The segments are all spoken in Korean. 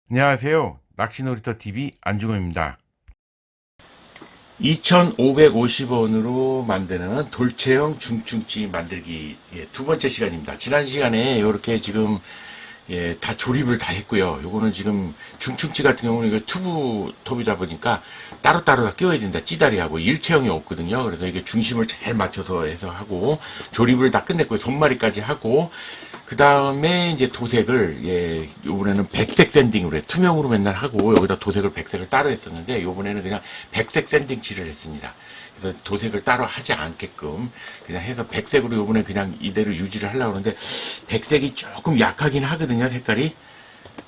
안녕하세요. 낚시놀이터TV 안중호입니다. 2,550원으로 만드는 돌체형 중충치 만들기 두 번째 시간입니다. 지난 시간에 이렇게 지금 다 조립을 다 했고요. 요거는 지금 중충치 같은 경우는 이거 튜브 톱이다 보니까 따로따로 다 끼워야 된다. 찌다리하고 일체형이 없거든요. 그래서 이게 중심을 잘 맞춰서 해서 하고 조립을 다 끝냈고요. 손마리까지 하고 그 다음에 이제 도색을 요번에는 백색 샌딩으로 해. 투명으로 맨날 하고 여기다 도색을 백색을 따로 했었는데 요번에는 그냥 백색 샌딩 칠을 했습니다. 그래서 도색을 따로 하지 않게끔 그냥 해서 백색으로 요번에 그냥 이대로 유지를 하려고 하는데 백색이 조금 약하긴 하거든요, 색깔이.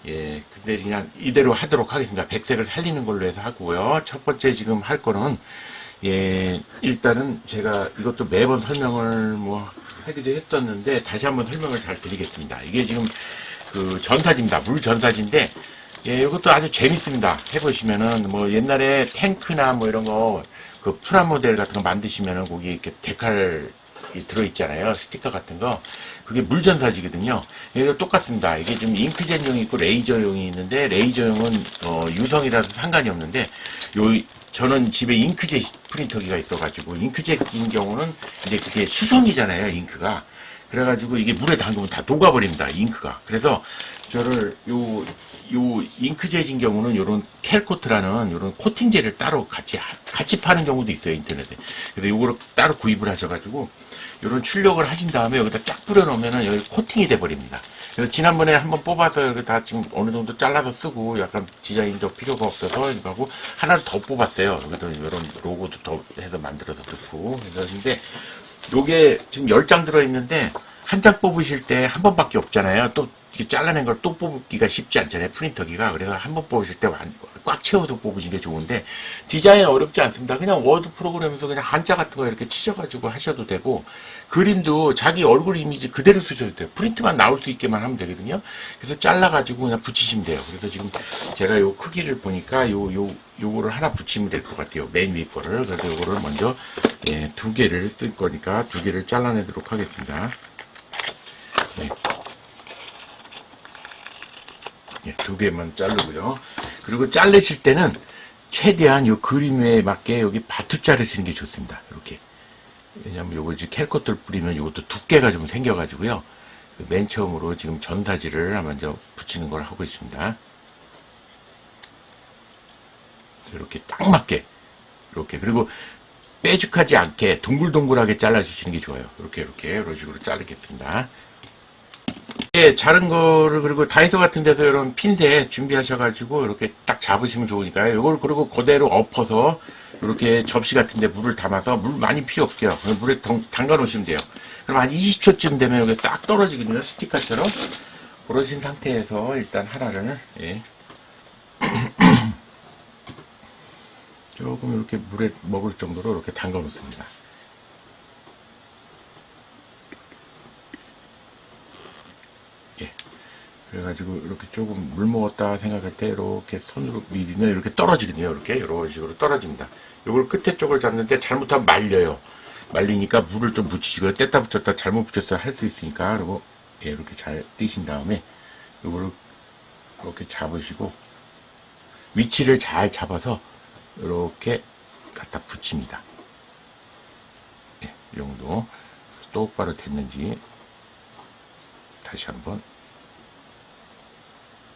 근데 그냥 이대로 하도록 하겠습니다. 백색을 살리는 걸로 해서 하고요. 첫 번째 지금 할 거는 일단은 제가 이것도 매번 설명을 하기도 했었는데 다시 한번 설명을 잘 드리겠습니다. 이게 지금 그 전사지입니다. 물 전사지인데 이것도 아주 재밌습니다. 해보시면은 옛날에 탱크나 이런 거 그 프라모델 같은 거 만드시면은 거기 이렇게 데칼이 들어있잖아요. 스티커 같은 거. 그게 물 전사지거든요. 이거 똑같습니다. 이게 좀 잉크젯용이 있고 레이저용이 있는데 레이저용은 유성이라서 상관이 없는데 저는 집에 잉크젯 프린터기가 있어가지고 잉크젯인 경우는 이제 그게 수성이잖아요. 잉크가. 그래가지고 이게 물에 담그면 다 녹아버립니다. 잉크가. 그래서 저를 요 잉크젯인 경우는 요런 켈코트라는 요런 코팅제를 따로 같이 파는 경우도 있어요. 인터넷에. 그래서 요거를 따로 구입을 하셔가지고 요런 출력을 하신 다음에 여기다 쫙 뿌려놓으면은 여기 코팅이 돼버립니다. 그래서 지난번에 한번 뽑아서 여기 다 지금 어느 정도 잘라서 쓰고 약간 디자인도 필요가 없어서 이거 하고 하나를 더 뽑았어요. 여기도 이런 로고도 더 해서 만들어서 넣고. 그래서 근데 요게 지금 10장 들어있는데 한 장 뽑으실 때 한 번밖에 없잖아요. 또 잘라낸 걸 또 뽑기가 쉽지 않잖아요. 프린터기가. 그래서 한 번 뽑으실 때 꽉 채워서 뽑으시는 게 좋은데 디자인 어렵지 않습니다. 그냥 워드 프로그램에서 그냥 한자 같은 거 이렇게 치셔가지고 하셔도 되고 그림도 자기 얼굴 이미지 그대로 쓰셔도 돼요. 프린트만 나올 수 있게만 하면 되거든요. 그래서 잘라가지고 그냥 붙이시면 돼요. 그래서 지금 제가 요 크기를 보니까 요거를 하나 붙이면 될 것 같아요. 맨 위에 거를. 그래서 요거를 먼저 2개를 쓸 거니까 2개를 잘라내도록 하겠습니다. 네. 2개만 자르고요. 그리고 자르실 때는 최대한 요 그림에 맞게 여기 바투 자르시는 게 좋습니다. 이렇게. 왜냐면 요거 이제 캘코트를 뿌리면 요것도 두께가 좀 생겨가지고요. 맨 처음으로 지금 전사지를 먼저 붙이는 걸 하고 있습니다. 이렇게 딱 맞게. 이렇게. 그리고 빼죽하지 않게 동글동글하게 잘라주시는 게 좋아요. 이런 식으로 자르겠습니다. 자른 거를 그리고 다이소 같은 데서 이런 핀대 준비하셔가지고 이렇게 딱 잡으시면 좋으니까요. 이걸 그리고 그대로 엎어서 이렇게 접시 같은 데 물을 담아서 물 많이 필요 없게요. 물에 담가 놓으시면 돼요. 그럼 한 20초쯤 되면 여기 싹 떨어지거든요. 스티커처럼. 그러신 상태에서 일단 하나를 조금 이렇게 물에 먹을 정도로 이렇게 담가 놓습니다. 그래가지고 이렇게 조금 물 먹었다 생각할 때 이렇게 손으로 밀면 이렇게 떨어지거든요. 이런 식으로 떨어집니다. 이걸 끝에 쪽을 잡는데 잘못하면 말려요. 말리니까 물을 좀 묻히시고요. 뗐다 붙였다 잘못 붙였다 할 수 있으니까 그리고 이렇게 잘 띄신 다음에 이거를 이렇게 잡으시고 위치를 잘 잡아서 이렇게 갖다 붙입니다. 이 정도 똑바로 됐는지 다시 한번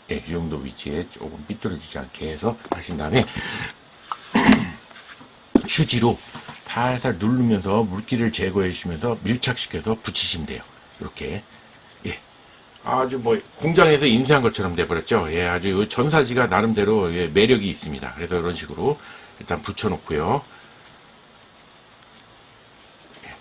이 정도 위치에 조금 삐뚤어지지 않게 해서 하신 다음에 휴지로 살살 누르면서 물기를 제거해 주시면서 밀착시켜서 붙이시면 돼요. 이렇게 아주 공장에서 인쇄한 것처럼 돼버렸죠. 아주 전사지가 나름대로 매력이 있습니다. 그래서 이런 식으로 일단 붙여놓고요.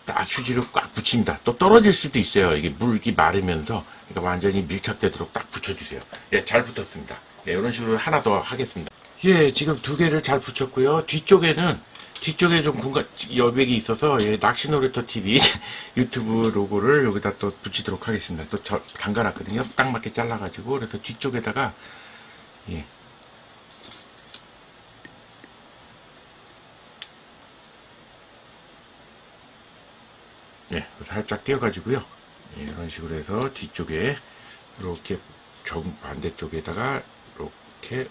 딱 휴지로 꽉 붙입니다. 또 떨어질 수도 있어요. 이게 물기 마르면서 그러니까 완전히 밀착되도록 딱 붙여주세요. 잘 붙었습니다. 이런 식으로 하나 더 하겠습니다. 지금 2개를 잘 붙였고요. 뒤쪽에 좀 여백이 있어서 낚시놀이터TV 유튜브 로고를 여기다 또 붙이도록 하겠습니다. 또 담가놨거든요. 딱 맞게 잘라가지고 그래서 뒤쪽에다가 살짝 띄워가지고요. 이런 식으로 해서 뒤쪽에 이렇게 반대쪽에다가 이렇게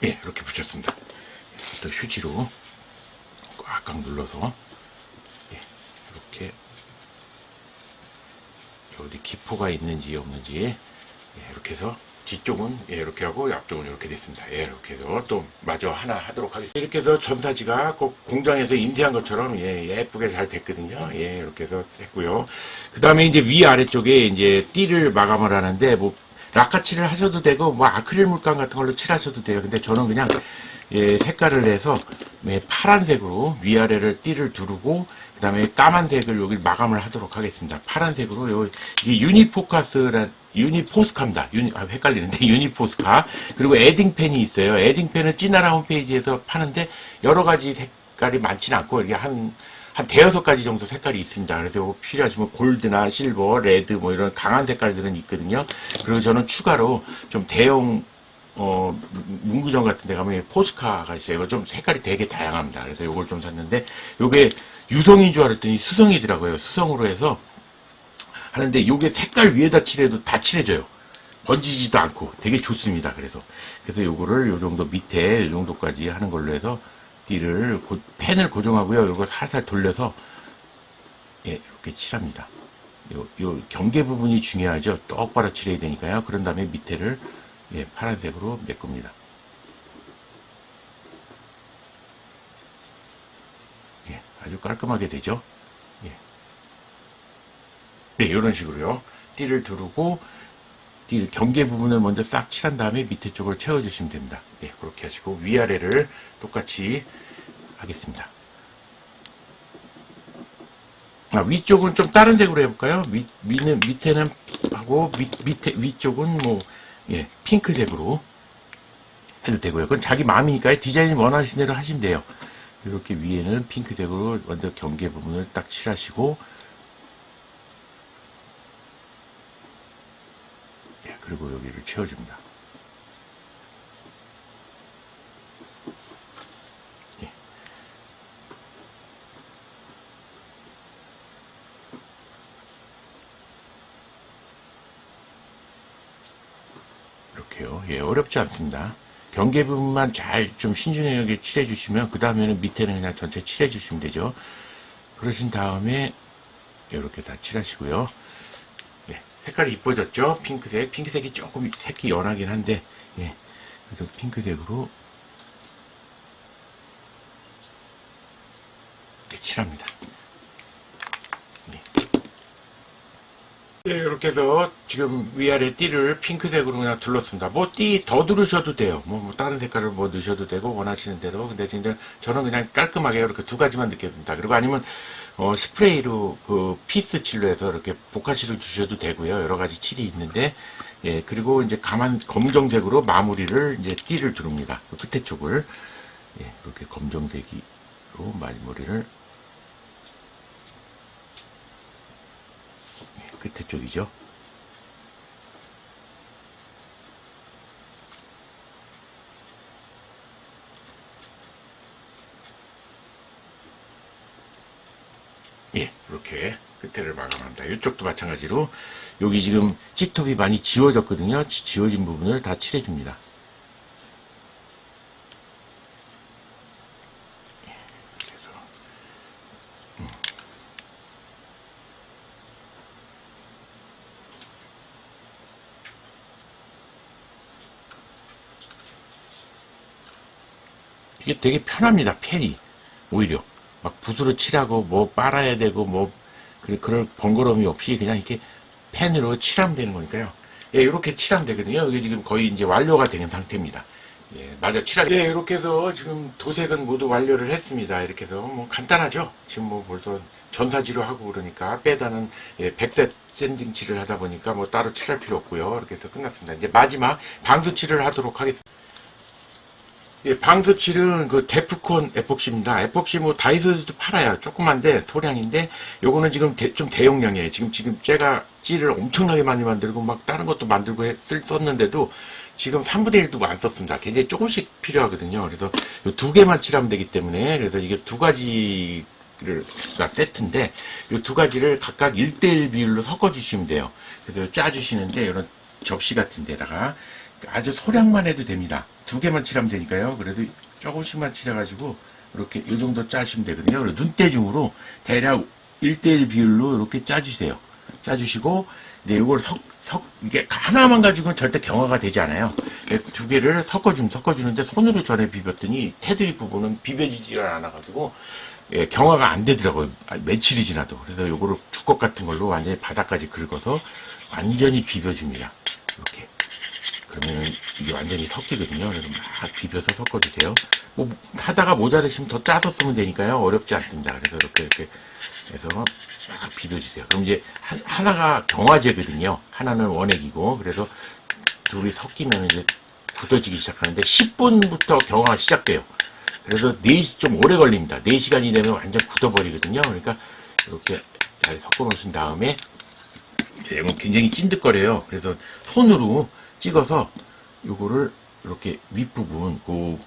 예, 이렇게 붙였습니다. 또 휴지로 꽉꽉 눌러서 예, 이렇게 어디 기포가 있는지 없는지 예, 이렇게 해서 뒤쪽은 예, 이렇게 하고 앞쪽은 이렇게 됐습니다. 예, 이렇게 해서 또 마저 하나 하도록 하겠습니다. 이렇게 해서 전사지가 꼭 공장에서 인쇄한 것처럼 예, 예쁘게 잘 됐거든요. 예, 이렇게 해서 했고요. 그 다음에 이제 위아래쪽에 이제 띠를 마감을 하는데 뭐 라카칠을 하셔도 되고 뭐 아크릴 물감 같은 걸로 칠하셔도 돼요. 근데 저는 그냥 예, 색깔을 내서 예, 파란색으로 위아래를 띠를 두르고 그 다음에 까만색을 여기 마감을 하도록 하겠습니다. 파란색으로 요 이게 유니포스카입니다. 헷갈리는데 유니포스카. 그리고 에딩펜이 있어요. 에딩펜은 찌나라 홈페이지에서 파는데 여러 가지 색깔이 많지는 않고 이게 한 대여섯 가지 정도 색깔이 있습니다. 그래서 이거 필요하시면 골드나 실버, 레드 뭐 이런 강한 색깔들은 있거든요. 그리고 저는 추가로 좀 대형 문구점 같은 데 가면 포스카가 있어요. 이거 좀 색깔이 되게 다양합니다. 그래서 이걸 좀 샀는데 요게 유성인 줄 알았더니 수성이더라고요. 수성으로 해서 하는데 요게 색깔 위에다 칠해도 다 칠해져요. 번지지도 않고 되게 좋습니다. 그래서 요거를 요 정도 밑에 요 정도까지 하는 걸로 해서 띠를 펜을 고정하고요. 이거 살살 돌려서 예, 이렇게 칠합니다. 요 경계 부분이 중요하죠. 똑바로 칠해야 되니까요. 그런 다음에 밑에를 예, 파란색으로 메꿉니다. 예, 아주 깔끔하게 되죠. 예. 네, 이런 식으로요. 띠를 두르고 띠 경계 부분을 먼저 싹 칠한 다음에 밑에 쪽을 채워주시면 됩니다. 예, 그렇게 하시고 위아래를 똑같이 하겠습니다. 위쪽은 좀 다른 색으로 해볼까요? 밑에는 하고 위쪽은 뭐 예, 핑크색으로 해도 되고요. 그건 자기 마음이니까요. 디자인 원하시는 대로 하시면 돼요. 이렇게 위에는 핑크색으로 먼저 경계 부분을 딱 칠하시고 예, 그리고 여기를 채워줍니다. 예. 이렇게요. 예, 어렵지 않습니다. 경계 부분만 잘 좀 신중하게 칠해주시면 그 다음에는 밑에는 그냥 전체 칠해주시면 되죠. 그러신 다음에 이렇게 다 칠하시고요. 예, 색깔이 이뻐졌죠? 핑크색. 핑크색이 조금 색이 연하긴 한데 예, 그래서 핑크색으로 이렇게 칠합니다. 네, 이렇게 해서 지금 위아래 띠를 핑크색으로 그냥 둘렀습니다. 뭐 띠 더 두르셔도 돼요. 뭐 다른 색깔을 뭐 넣으셔도 되고 원하시는 대로. 근데 진짜 저는 그냥 깔끔하게 이렇게 두 가지만 넣겠습니다. 그리고 아니면 스프레이로 그 피스 칠로 해서 이렇게 보카시를 주셔도 되고요. 여러 가지 칠이 있는데 예, 그리고 이제 검정색으로 마무리를 이제 띠를 두릅니다. 그 끝에 쪽을 예, 이렇게 검정색으로 마무리를 끝에 쪽이죠. 예, 이렇게 끝에를 마감합니다. 이쪽도 마찬가지로 여기 지금 찌톱이 많이 지워졌거든요. 지워진 부분을 다 칠해줍니다. 이게 되게 편합니다. 펜이 오히려 막 붓으로 칠하고 뭐 빨아야 되고 뭐 그럴 번거로움이 없이 그냥 이렇게 펜으로 칠하면 되는 거니까요. 예, 이렇게 칠하면 되거든요. 이게 지금 거의 이제 완료가 되는 상태입니다. 예, 마저 칠하게. 예, 이렇게 해서 지금 도색은 모두 완료를 했습니다. 이렇게 해서 뭐 간단하죠. 지금 뭐 벌써 전사지로 하고 그러니까 빼다는 예, 백색 샌딩 칠을 하다 보니까 뭐 따로 칠할 필요 없고요. 이렇게 해서 끝났습니다. 이제 마지막 방수 칠을 하도록 하겠습니다. 예, 방수칠은 그 데프콘 에폭시입니다. 에폭시 뭐 다이소에서도 팔아요. 조그만데 소량인데 요거는 지금 좀 대용량이에요. 지금 제가 찌를 엄청나게 많이 만들고 막 다른 것도 만들고 썼는데도 지금 3분의 1도 안 썼습니다. 굉장히 조금씩 필요하거든요. 그래서 이 두 개만 칠하면 되기 때문에, 그래서 이게 두 가지가 세트인데, 이 두 가지를 각각 1대1 비율로 섞어주시면 돼요. 그래서 짜주시는데, 이런 접시 같은 데다가 아주 소량만 해도 됩니다. 두 개만 칠하면 되니까요. 그래서 조금씩만 칠해가지고, 이렇게 이 정도 짜시면 되거든요. 그리고 눈대중으로 대략 1대1 비율로 이렇게 짜주세요. 짜주시고, 이제 이걸 이게 하나만 가지고는 절대 경화가 되지 않아요. 그래서 두 개를 섞어주는데 손으로 전에 비볐더니 테두리 부분은 비벼지지가 않아가지고, 예, 경화가 안 되더라고요. 며칠이 지나도. 그래서 요거를 두껍 같은 걸로 완전히 바닥까지 긁어서 완전히 비벼줍니다. 이렇게. 그러면 이게 완전히 섞이거든요. 그래서 막 비벼서 섞어주세요. 뭐, 하다가 모자르시면 더 짜서 쓰면 되니까요. 어렵지 않습니다. 그래서 이렇게 해서 막 비벼주세요. 그럼 이제 하나가 경화제거든요. 하나는 원액이고, 그래서 둘이 섞이면 이제 굳어지기 시작하는데 10분부터 경화가 시작돼요. 그래서 4시 좀 오래 걸립니다. 4시간이 되면 완전 굳어버리거든요. 그러니까 이렇게 잘 섞어 놓으신 다음에 이건 굉장히 찐득거려요. 그래서 손으로 찍어서 요거를 이렇게 윗부분 그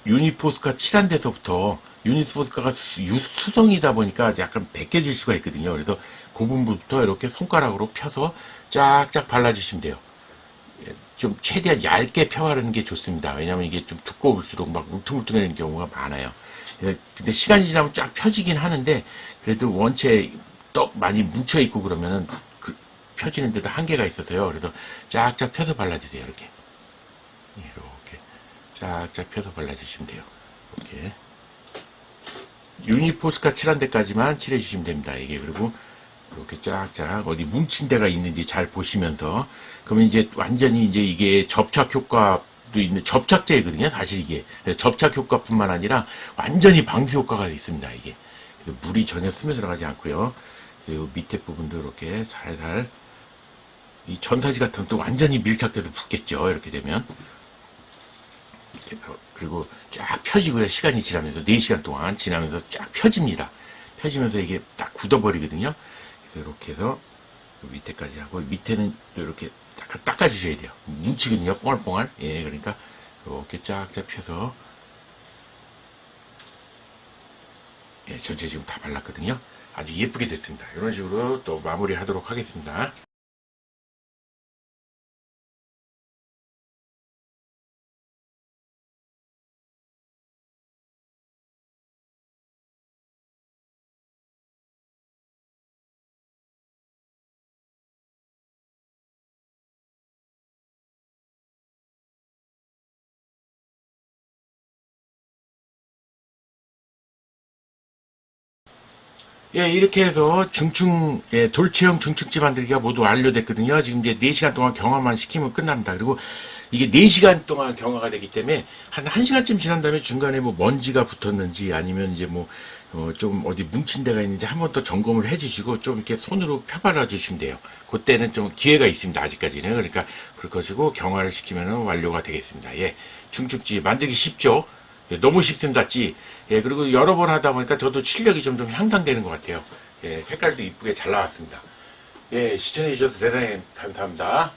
유니포스카 칠한 데서부터 유니포스카가 수성이다 보니까 약간 벗겨질 수가 있거든요. 그래서 그 부분부터 이렇게 손가락으로 펴서 쫙쫙 발라주시면 돼요. 좀 최대한 얇게 펴바르는 게 좋습니다. 왜냐하면 이게 좀 두꺼울수록 막 울퉁불퉁해지는 경우가 많아요. 근데 시간이 지나면 쫙 펴지긴 하는데 그래도 원체 떡 많이 뭉쳐있고 그러면은 그 펴지는데도 한계가 있어서요. 그래서 쫙쫙 펴서 발라주세요. 이렇게 쫙쫙 펴서 발라주시면 돼요. 이렇게 유니포스카 칠한 데까지만 칠해주시면 됩니다. 이게 그리고 이렇게 쫙쫙 어디 뭉친 데가 있는지 잘 보시면서 그러면 이제 완전히 이제 이게 접착 효과도 있는 접착제거든요. 사실 이게 접착 효과뿐만 아니라 완전히 방수 효과가 있습니다. 이게 그래서 물이 전혀 스며 들어가지 않고요. 그리고 밑에 부분도 이렇게 살살 이 전사지 같은 또 완전히 밀착돼서 붙겠죠. 이렇게 되면 그리고 쫙 펴지고요. 시간이 지나면서 4시간 동안 지나면서 쫙 펴집니다. 펴지면서 이게 딱 굳어버리거든요. 그래서 이렇게 해서 밑에까지 하고 밑에는 또 이렇게 닦아주셔야 돼요. 뭉치거든요. 뽕알뽕알. 예, 그러니까 이렇게 쫙쫙 펴서 예, 전체 지금 다 발랐거든요. 아주 예쁘게 됐습니다. 이런 식으로 또 마무리 하도록 하겠습니다. 예, 이렇게 해서 예, 돌체형 중층집 만들기가 모두 완료됐거든요. 지금 이제 4시간 동안 경화만 시키면 끝납니다. 그리고 이게 4시간 동안 경화가 되기 때문에 한 1시간쯤 지난 다음에 중간에 뭐 먼지가 붙었는지 아니면 이제 뭐, 좀 어디 뭉친 데가 있는지 한번 또 점검을 해주시고 좀 이렇게 손으로 펴발라 주시면 돼요. 그때는 좀 기회가 있습니다. 아직까지는. 그러니까, 그래가지고 경화를 시키면 완료가 되겠습니다. 예, 중층집 만들기 쉽죠? 예, 너무 쉽습니다, 찌. 예, 그리고 여러 번 하다 보니까 저도 실력이 점점 향상되는 것 같아요. 예, 색깔도 이쁘게 잘 나왔습니다. 예, 시청해주셔서 대단히 감사합니다.